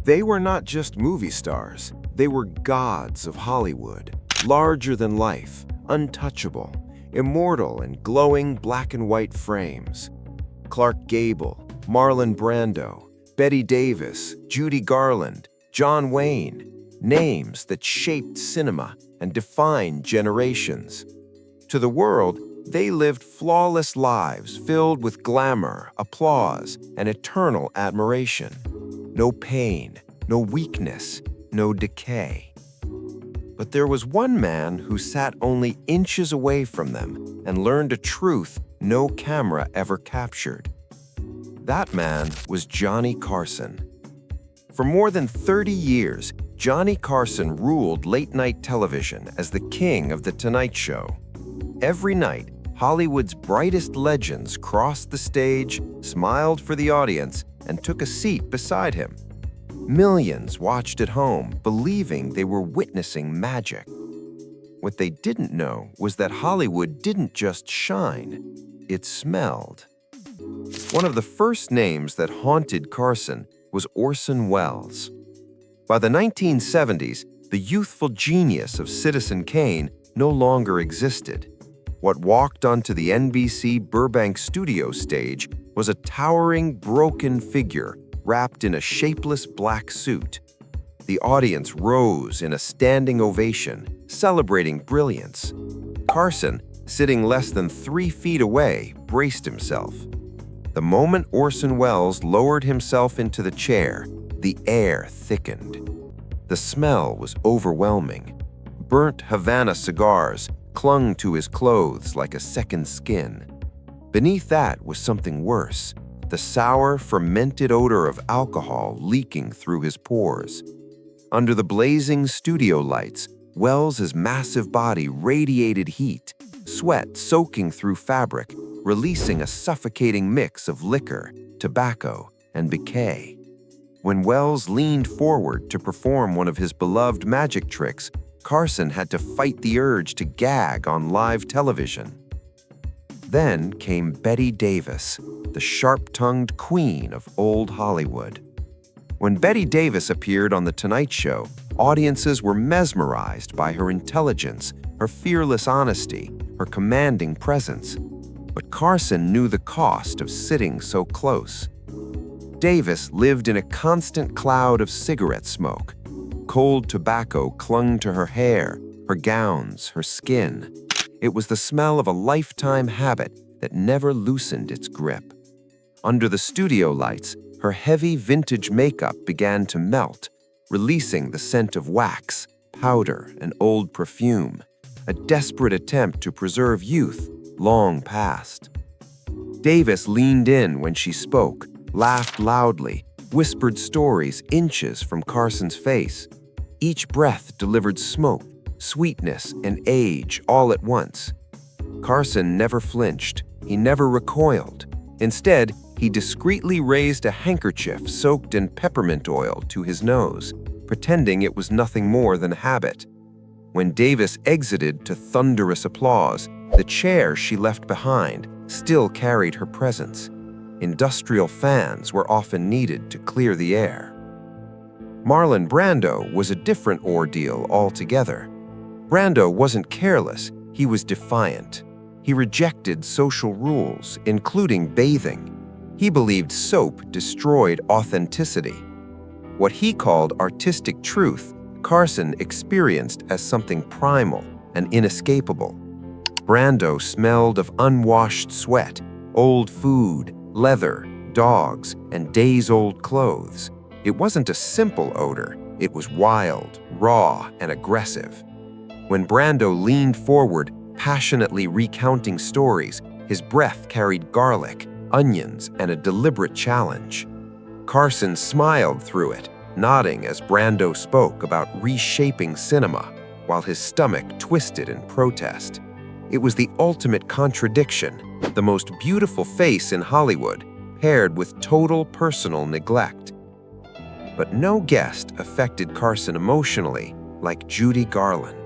They were not just movie stars, they were gods of Hollywood, larger than life, untouchable, immortal in glowing black and white frames. Clark Gable, Marlon Brando, Bette Davis, Judy Garland, John Wayne, names that shaped cinema and defined generations. To the world, they lived flawless lives filled with glamour, applause, and eternal admiration. No pain, no weakness, no decay. But there was one man who sat only inches away from them and learned a truth no camera ever captured. That man was Johnny Carson. For more than 30 years, Johnny Carson ruled late-night television as the king of The Tonight Show. Every night, Hollywood's brightest legends crossed the stage, smiled for the audience, and took a seat beside him. Millions watched at home, believing they were witnessing magic. What they didn't know was that Hollywood didn't just shine, it smelled. One of the first names that haunted Carson was Orson Welles. By the 1970s, the youthful genius of Citizen Kane no longer existed. What walked onto the NBC Burbank studio stage was a towering, broken figure wrapped in a shapeless black suit. The audience rose in a standing ovation, celebrating brilliance. Carson, sitting less than 3 feet away, braced himself. The moment Orson Welles lowered himself into the chair, the air thickened. The smell was overwhelming. Burnt Havana cigars clung to his clothes like a second skin. Beneath that was something worse, the sour, fermented odor of alcohol leaking through his pores. Under the blazing studio lights, Welles's massive body radiated heat, sweat soaking through fabric, releasing a suffocating mix of liquor, tobacco, and decay. When Welles leaned forward to perform one of his beloved magic tricks, Carson had to fight the urge to gag on live television. Then came Bette Davis, the sharp-tongued queen of old Hollywood. When Bette Davis appeared on The Tonight Show, audiences were mesmerized by her intelligence, her fearless honesty, her commanding presence. But Carson knew the cost of sitting so close. Davis lived in a constant cloud of cigarette smoke. Cold tobacco clung to her hair, her gowns, her skin. It was the smell of a lifetime habit that never loosened its grip. Under the studio lights, her heavy vintage makeup began to melt, releasing the scent of wax, powder, and old perfume, a desperate attempt to preserve youth long past. Davis leaned in when she spoke, laughed loudly, whispered stories inches from Carson's face. Each breath delivered smoke, sweetness, and age all at once. Carson never flinched. He never recoiled. Instead, he discreetly raised a handkerchief soaked in peppermint oil to his nose, pretending it was nothing more than habit. When Davis exited to thunderous applause, the chair she left behind still carried her presence. Industrial fans were often needed to clear the air. Marlon Brando was a different ordeal altogether. Brando wasn't careless, he was defiant. He rejected social rules, including bathing. He believed soap destroyed authenticity. What he called artistic truth, Carson experienced as something primal and inescapable. Brando smelled of unwashed sweat, old food, leather, dogs, and days-old clothes. It wasn't a simple odor, it was wild, raw, and aggressive. When Brando leaned forward, passionately recounting stories, his breath carried garlic, onions, and a deliberate challenge. Carson smiled through it, nodding as Brando spoke about reshaping cinema, while his stomach twisted in protest. It was the ultimate contradiction, the most beautiful face in Hollywood, paired with total personal neglect. But no guest affected Carson emotionally like Judy Garland.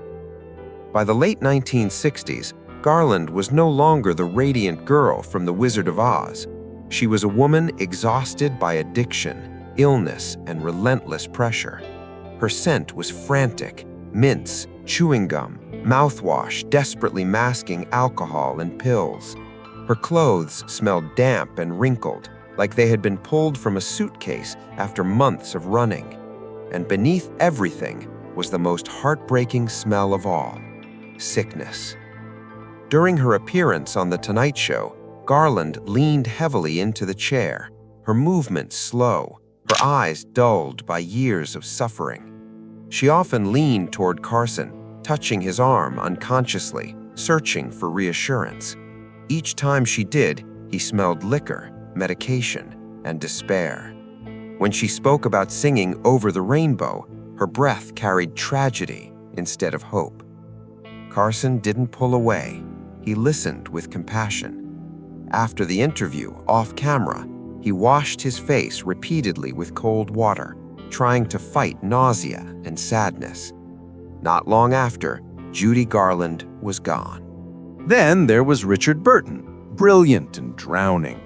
By the late 1960s, Garland was no longer the radiant girl from The Wizard of Oz. She was a woman exhausted by addiction, illness, and relentless pressure. Her scent was frantic: mints, chewing gum, mouthwash desperately masking alcohol and pills. Her clothes smelled damp and wrinkled, like they had been pulled from a suitcase after months of running. And beneath everything was the most heartbreaking smell of all: sickness. During her appearance on The Tonight Show, Garland leaned heavily into the chair, her movements slow, her eyes dulled by years of suffering. She often leaned toward Carson, touching his arm unconsciously, searching for reassurance. Each time she did, he smelled liquor, medication, and despair. When she spoke about singing Over the Rainbow, her breath carried tragedy instead of hope. Carson didn't pull away. He listened with compassion. After the interview, off camera, he washed his face repeatedly with cold water, trying to fight nausea and sadness. Not long after, Judy Garland was gone. Then there was Richard Burton, brilliant and drowning.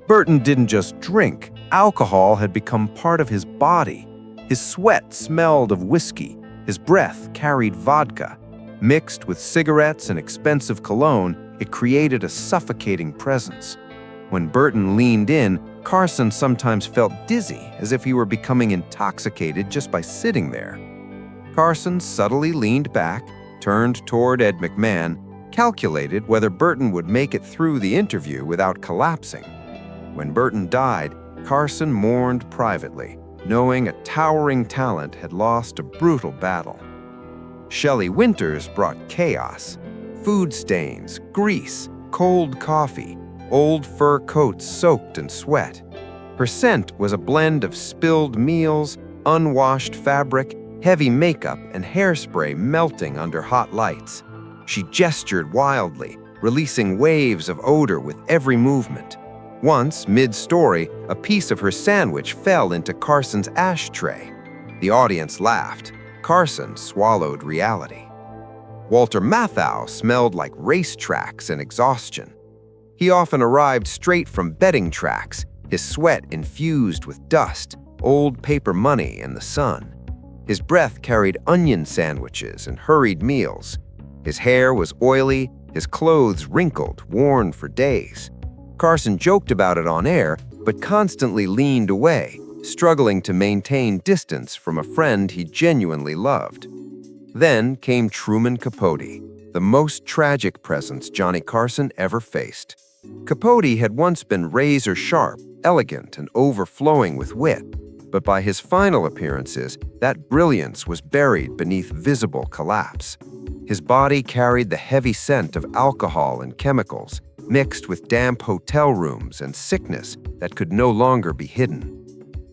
Burton didn't just drink. Alcohol had become part of his body. His sweat smelled of whiskey. His breath carried vodka. Mixed with cigarettes and expensive cologne, it created a suffocating presence. When Burton leaned in, Carson sometimes felt dizzy, as if he were becoming intoxicated just by sitting there. Carson subtly leaned back, turned toward Ed McMahon, calculated whether Burton would make it through the interview without collapsing. When Burton died, Carson mourned privately, knowing a towering talent had lost a brutal battle. Shelley Winters brought chaos: food stains, grease, cold coffee, old fur coats soaked in sweat. Her scent was a blend of spilled meals, unwashed fabric, heavy makeup, and hairspray melting under hot lights. She gestured wildly, releasing waves of odor with every movement. Once, mid-story, a piece of her sandwich fell into Carson's ashtray. The audience laughed. Carson swallowed reality. Walter Matthau smelled like racetracks and exhaustion. He often arrived straight from betting tracks, his sweat infused with dust, old paper money, and the sun. His breath carried onion sandwiches and hurried meals. His hair was oily, his clothes wrinkled, worn for days. Carson joked about it on air, but constantly leaned away, struggling to maintain distance from a friend he genuinely loved. Then came Truman Capote, the most tragic presence Johnny Carson ever faced. Capote had once been razor-sharp, elegant, and overflowing with wit, but by his final appearances, that brilliance was buried beneath visible collapse. His body carried the heavy scent of alcohol and chemicals, mixed with damp hotel rooms and sickness that could no longer be hidden.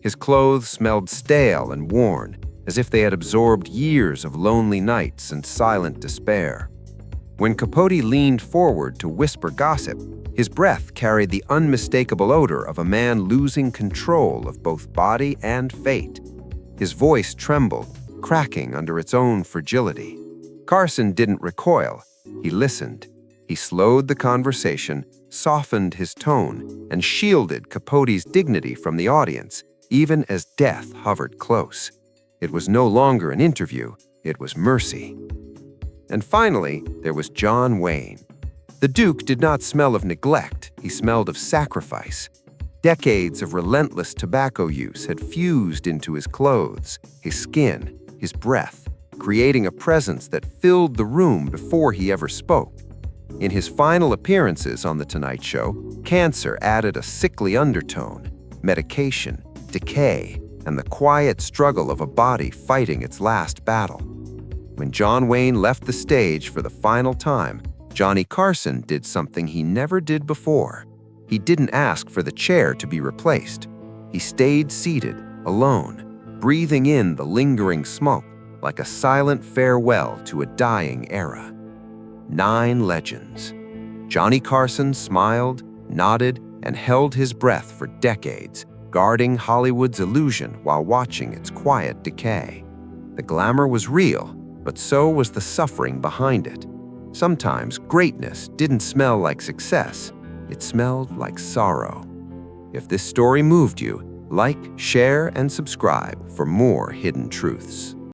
His clothes smelled stale and worn, as if they had absorbed years of lonely nights and silent despair. When Capote leaned forward to whisper gossip, his breath carried the unmistakable odor of a man losing control of both body and fate. His voice trembled, cracking under its own fragility. Carson didn't recoil. He listened. He slowed the conversation, softened his tone, and shielded Capote's dignity from the audience, even as death hovered close. It was no longer an interview, it was mercy. And finally, there was John Wayne. The Duke did not smell of neglect, he smelled of sacrifice. Decades of relentless tobacco use had fused into his clothes, his skin, his breath, creating a presence that filled the room before he ever spoke. In his final appearances on The Tonight Show, cancer added a sickly undertone, medication, decay, and the quiet struggle of a body fighting its last battle. When John Wayne left the stage for the final time, Johnny Carson did something he never did before. He didn't ask for the chair to be replaced. He stayed seated, alone, breathing in the lingering smoke like a silent farewell to a dying era. 9 legends. Johnny Carson smiled, nodded, and held his breath for decades, guarding Hollywood's illusion while watching its quiet decay. The glamour was real, but so was the suffering behind it. Sometimes greatness didn't smell like success, it smelled like sorrow. If this story moved you, Like, share, and subscribe for more hidden truths.